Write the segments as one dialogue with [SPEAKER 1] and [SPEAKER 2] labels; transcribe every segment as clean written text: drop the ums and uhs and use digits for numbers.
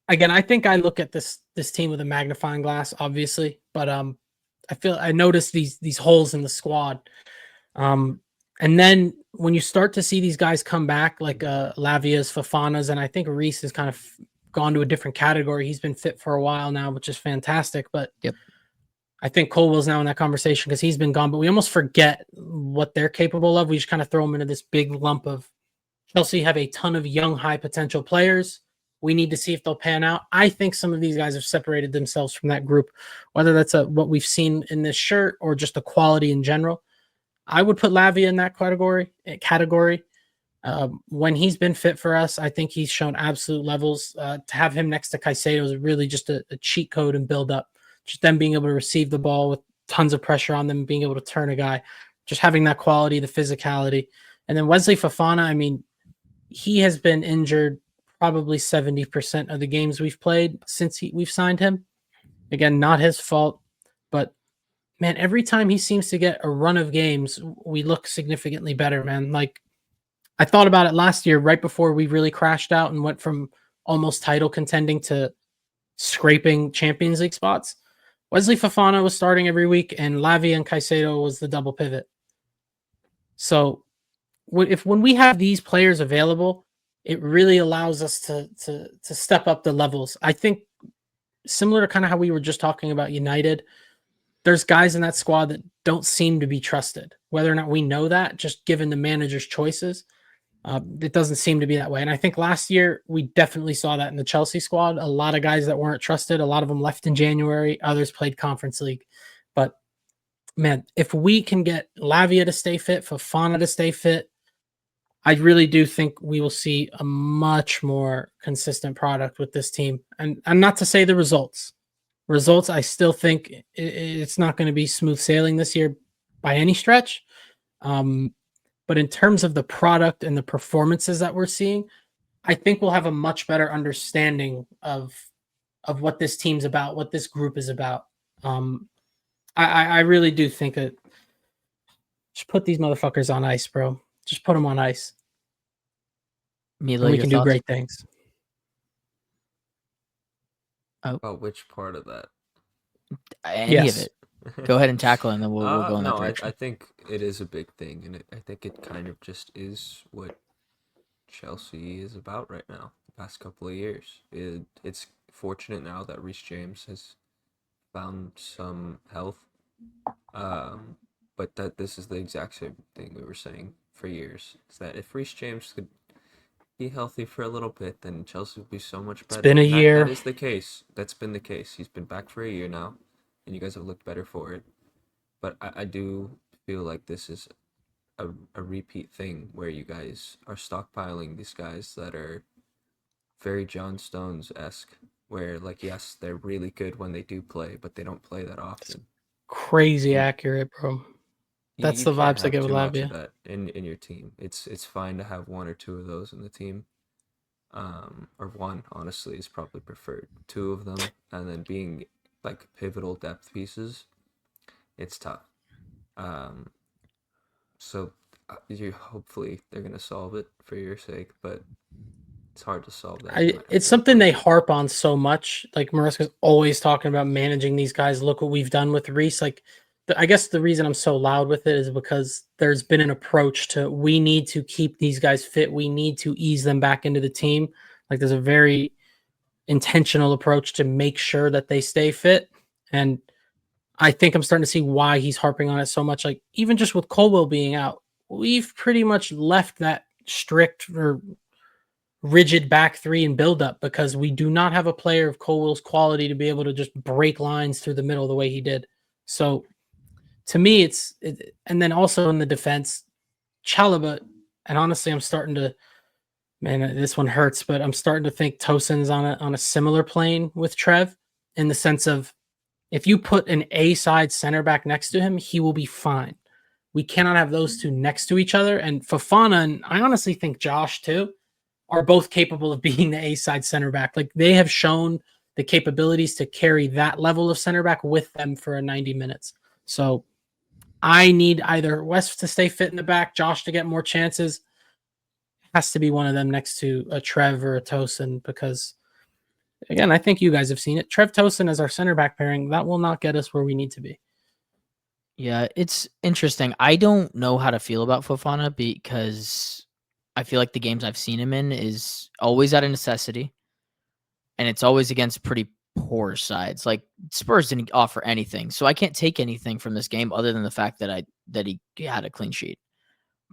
[SPEAKER 1] again, I think I look at this team with a magnifying glass, obviously, but I noticed these holes in the squad. Um, and then when you start to see these guys come back, like Lavia's, Fofana's, and I think Reese has kind of gone to a different category. He's been fit for a while now, which is fantastic. But
[SPEAKER 2] Yep.
[SPEAKER 1] I think Colwell's now in that conversation because he's been gone, but we almost forget what they're capable of. We just kind of throw them into this big lump of Chelsea have a ton of young, high potential players. We need to see if they'll pan out. I think some of these guys have separated themselves from that group, whether that's what we've seen in this shirt or just the quality in general. I would put Lavia in that category. When he's been fit for us, I think he's shown absolute levels. To have him next to Caicedo is really just a cheat code and build up. Just them being able to receive the ball with tons of pressure on them, being able to turn a guy, just having that quality, the physicality. And then Wesley Fofana, I mean, he has been injured probably 70% of the games we've played since we've signed him. Again, not his fault, but man, every time he seems to get a run of games, we look significantly better, man. Like I thought about it last year, right before we really crashed out and went from almost title contending to scraping Champions League spots. Wesley Fofana was starting every week, and Lavia and Caicedo was the double pivot. So when we have these players available, it really allows us to step up the levels. I think similar to kind of how we were just talking about United, there's guys in that squad that don't seem to be trusted. Whether or not we know that, just given the manager's choices, it doesn't seem to be that way. And I think last year we definitely saw that in the Chelsea squad. A lot of guys that weren't trusted, a lot of them left in January, others played Conference League. But man, if we can get Lavia to stay fit, Fofana to stay fit, I really do think we will see a much more consistent product with this team. And not to say the results. Results, I still think it's not going to be smooth sailing this year by any stretch. But in terms of the product and the performances that we're seeing, I think we'll have a much better understanding of what this team's about, what this group is about. I really do think that just put these motherfuckers on ice, bro. Just put them on ice.
[SPEAKER 2] Milo,
[SPEAKER 1] we can do great things.
[SPEAKER 3] Oh, which part of that?
[SPEAKER 2] Any of it. Go ahead and tackle it, and then we'll go in that direction.
[SPEAKER 3] I think it is a big thing, and I think it kind of just is what Chelsea is about right now. The past couple of years, it's fortunate now that Reece James has found some health, but that this is the exact same thing we were saying for years. Is that if Reece James could be healthy for a little bit, then Chelsea would be so much better.
[SPEAKER 1] It's been a year.
[SPEAKER 3] That is the case. That's been the case. He's been back for a year now, and you guys have looked better for it. But I do feel like this is a repeat thing where you guys are stockpiling these guys that are very John Stones-esque, where, like, yes, they're really good when they do play, but they don't play that often.
[SPEAKER 1] Crazy accurate, bro. That's the vibes I get with Lavia.
[SPEAKER 3] Of that in your team. It's fine to have one or two of those in the team. Or one, honestly, is probably preferred. Two of them, and then being like pivotal depth pieces, it's tough. So hopefully they're gonna solve it for your sake, but it's hard to solve that.
[SPEAKER 1] It's something they harp on so much. Like Maresca's always talking about managing these guys. Look what we've done with Reece. Like, I guess the reason I'm so loud with it is because there's been an approach to we need to keep these guys fit. We need to ease them back into the team. Like there's a very intentional approach to make sure that they stay fit. And I think I'm starting to see why he's harping on it so much. Like even just with Colwell being out, we've pretty much left that strict or rigid back three and build up because we do not have a player of Colwell's quality to be able to just break lines through the middle the way he did. So to me, and then also in the defense, Chalobah, and honestly, I'm starting to, man, this one hurts, but I'm starting to think Tosin's on a similar plane with Trev in the sense of if you put an A-side center back next to him, he will be fine. We cannot have those two next to each other. And Fofana, and I honestly think Josh too, are both capable of being the A-side center back. Like they have shown the capabilities to carry that level of center back with them for 90 minutes. So I need either West to stay fit in the back, Josh to get more chances. Has to be one of them next to a Trev or a Tosin because again, I think you guys have seen it. Trev Tosin as our center back pairing, that will not get us where we need to be.
[SPEAKER 2] Yeah, it's interesting. I don't know how to feel about Fofana because I feel like the games I've seen him in is always out of necessity, and it's always against pretty poor sides. Like Spurs didn't offer anything, so I can't take anything from this game other than the fact that he had a clean sheet.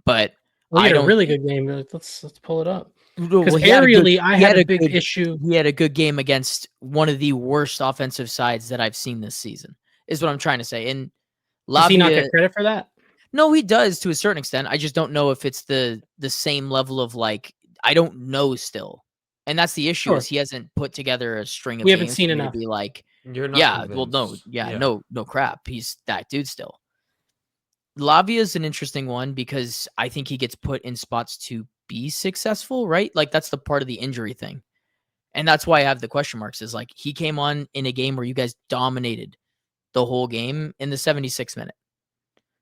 [SPEAKER 2] But
[SPEAKER 1] we
[SPEAKER 2] had
[SPEAKER 1] a really good game. Let's pull it up. Because
[SPEAKER 2] well,
[SPEAKER 1] aerially, I had a big issue.
[SPEAKER 2] He had a good game against one of the worst offensive sides that I've seen this season, is what I'm trying to say. And Lavia,
[SPEAKER 1] does he not get credit for that?
[SPEAKER 2] No, he does to a certain extent. I just don't know if it's the same level of like, I don't know still. And that's the issue, is he hasn't put together a string of
[SPEAKER 1] we
[SPEAKER 2] games
[SPEAKER 1] haven't seen enough
[SPEAKER 2] to be like,
[SPEAKER 3] You're not
[SPEAKER 2] yeah,
[SPEAKER 3] convinced.
[SPEAKER 2] well, no crap. He's that dude still. Lavia is an interesting one because I think he gets put in spots to be successful, right? Like that's the part of the injury thing. And that's why I have the question marks, is like he came on in a game where you guys dominated the whole game in the 76th minute.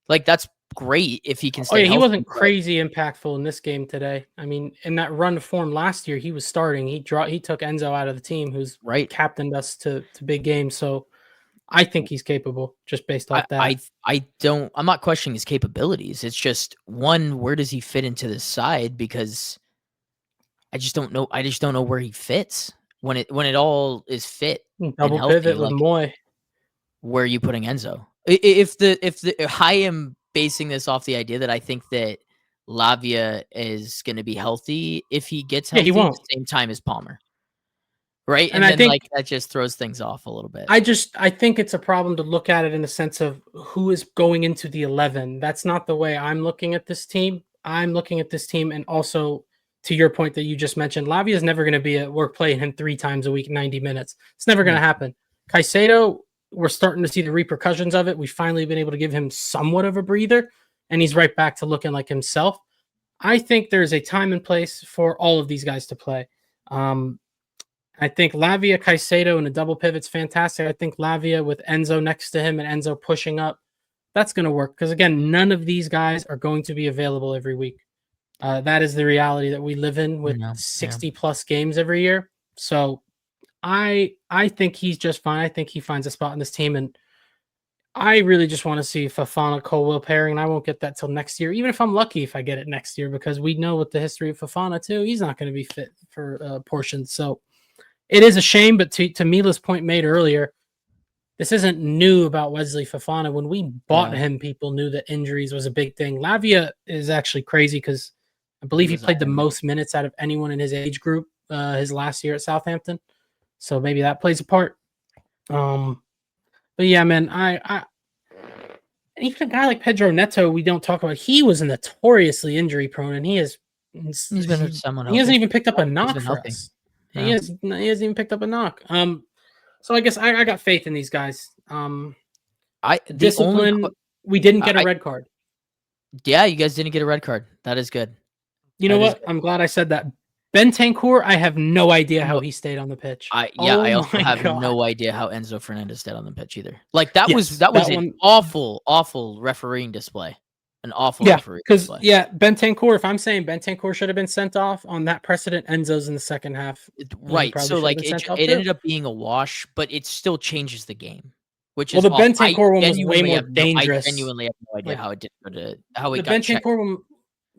[SPEAKER 2] Like that's great if he can stay healthy.
[SPEAKER 1] He wasn't crazy impactful in this game today. I mean, in that run form last year, he was starting. He took Enzo out of the team, who's captained us to big games. So I think he's capable just based off that.
[SPEAKER 2] I'm not questioning his capabilities. It's just, one, where does he fit into this side? Because I just don't know. I just don't know where he fits when it all is fit.
[SPEAKER 1] Double pivot with Moy.
[SPEAKER 2] Where are you putting Enzo? If I am basing this off the idea that I think that Lavia is going to be healthy if he gets healthy at the same time as Palmer. Right. And then I think like that just throws things off a little bit.
[SPEAKER 1] I think it's a problem to look at it in the sense of who is going into the 11. That's not the way I'm looking at this team. I'm looking at this team, and also to your point that you just mentioned, Lavia is never going to be we're playing him 3 times a week, 90 minutes. It's never going to happen. Caicedo, we're starting to see the repercussions of it. We've finally been able to give him somewhat of a breather, and he's right back to looking like himself. I think there's a time and place for all of these guys to play. I think Lavia, Caicedo, and a double pivot's fantastic. I think Lavia with Enzo next to him and Enzo pushing up, that's going to work. Because, again, none of these guys are going to be available every week. That is the reality that we live in with 60-plus games every year. So I think he's just fine. I think he finds a spot in this team. And I really just want to see Fofana-Colwill pairing, and I won't get that till next year, even if I'm lucky if I get it next year, because we know with the history of Fofana, too, he's not going to be fit for portions. So it is a shame, but to Mila's point made earlier, this isn't new about Wesley Fofana. When we bought him, people knew that injuries was a big thing. Lavia is actually crazy because I believe he played the most minutes out of anyone in his age group his last year at Southampton. So maybe that plays a part. But yeah, man, I even a guy like Pedro Neto, we don't talk about. He was notoriously injury prone, and he's been someone. He hasn't even picked up a knock for us. He hasn't even picked up a knock. So I guess I got faith in these guys. Discipline. We didn't get a red card.
[SPEAKER 2] Yeah, you guys didn't get a red card. That is good.
[SPEAKER 1] You know what? I'm glad I said that. Bentancur, I have no idea how he stayed on the pitch.
[SPEAKER 2] I also have no idea how Enzo Fernandez stayed on the pitch either. Like that was an awful refereeing display. An awful referee display.
[SPEAKER 1] Bentancur, if I'm saying Bentancur should have been sent off on that precedent, Enzo's in the second half.
[SPEAKER 2] Right. So like it ended up being a wash, but it still changes the game. Which
[SPEAKER 1] is
[SPEAKER 2] the
[SPEAKER 1] Bentancur one was way more dangerous.
[SPEAKER 2] I genuinely have no idea how it did how it
[SPEAKER 1] got checked. The Bentancur one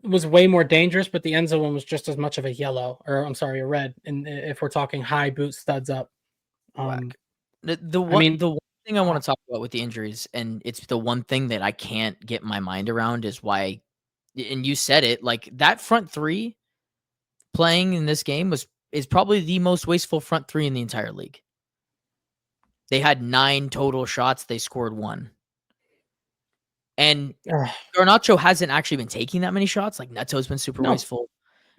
[SPEAKER 1] was way more dangerous, but the Enzo one was just as much of a yellow, or I'm sorry, a red. And if we're talking high boot studs up,
[SPEAKER 2] the one thing I want to talk about with the injuries, and it's the one thing that I can't get my mind around, is why, and you said it, like that front three playing in this game is probably the most wasteful front three in the entire league. They had 9 total shots. They scored 1. And Garnacho hasn't actually been taking that many shots. Like Neto's been super wasteful.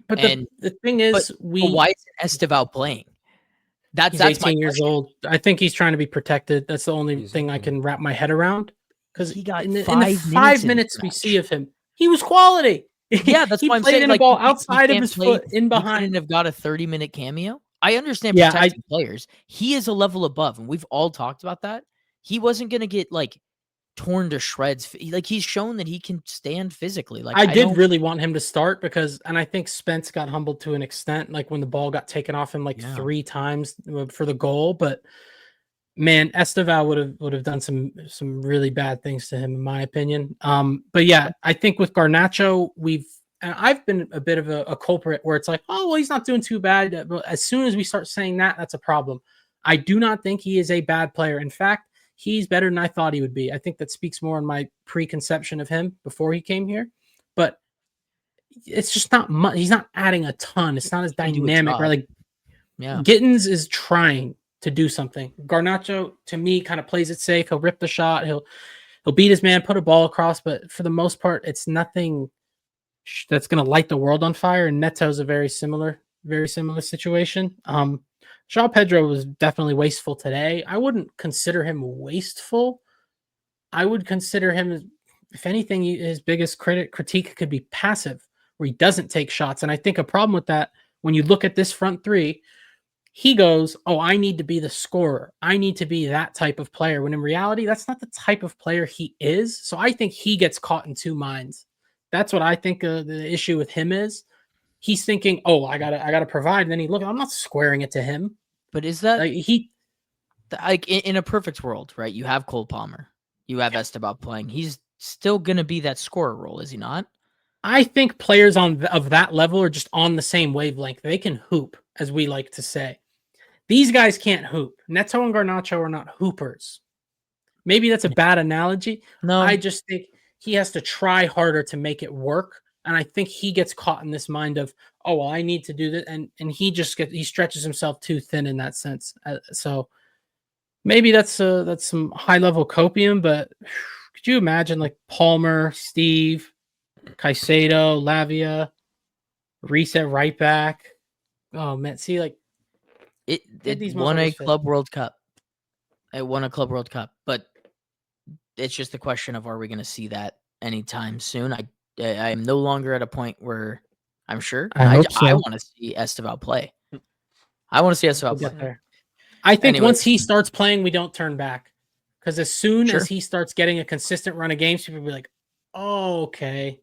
[SPEAKER 1] But the thing is,
[SPEAKER 2] why is Esteval playing?
[SPEAKER 1] He's 18 years old. I think he's trying to be protected. That's the only thing I can wrap my head around. Because he got in the 5 minutes we see of him, he was quality.
[SPEAKER 2] Yeah, that's why I'm saying.
[SPEAKER 1] In a ball outside of his foot, in behind.
[SPEAKER 2] He couldn't have got a 30-minute cameo. I understand protecting players. He is a level above, and we've all talked about that. He wasn't going to get like torn to shreds. Like, he's shown that he can stand physically. Like,
[SPEAKER 1] I did really want him to start and I think Spence got humbled to an extent, like when the ball got taken off him like 3 times for the goal. But man, Esteval would have done some really bad things to him, in my opinion. But yeah, I think with Garnacho, I've been a bit of a culprit where it's like, oh, well, he's not doing too bad. But as soon as we start saying that, that's a problem. I do not think he is a bad player. In fact, he's better than I thought he would be. I think that speaks more on my preconception of him before he came here. But it's just not much. He's not adding a ton. It's not as dynamic, right? Like, Gittins is trying to do something. Garnacho, to me, kind of plays it safe. He'll rip the shot. He'll beat his man, put a ball across. But for the most part, it's nothing that's going to light the world on fire. And Neto's a very similar situation. João Pedro was definitely wasteful today. I wouldn't consider him wasteful. I would consider him, if anything, his biggest critique could be passive, where he doesn't take shots. And I think a problem with that, when you look at this front three, he goes, oh, I need to be the scorer. I need to be that type of player. When in reality, that's not the type of player he is. So I think he gets caught in two minds. That's what I think the issue with him is. He's thinking, oh, I gotta provide. And then I'm not squaring it to him.
[SPEAKER 2] But is that like in a perfect world, right? You have Cole Palmer, you have Esteban playing. He's still gonna be that scorer role, is he not?
[SPEAKER 1] I think players of that level are just on the same wavelength. They can hoop, as we like to say. These guys can't hoop. Neto and Garnacho are not hoopers. Maybe that's a bad analogy.
[SPEAKER 2] No,
[SPEAKER 1] I just think he has to try harder to make it work. And I think he gets caught in this mind of, oh, well, I need to do this. And he stretches himself too thin in that sense. So maybe that's some high level copium, but could you imagine like Palmer, Steve, Caicedo, Lavia, reset right back? Oh man, see, like
[SPEAKER 2] it won a Club World Cup. It won a Club World Cup, but it's just the question of, are we going to see that anytime soon? I am no longer at a point where I'm sure. I want to see Esteban play. I want to see Esteban play.
[SPEAKER 1] There. I think once he starts playing, we don't turn back. Because as soon as he starts getting a consistent run of games, people will be like, oh, okay.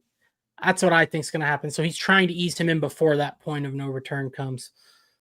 [SPEAKER 1] That's what I think is going to happen. So he's trying to ease him in before that point of no return comes.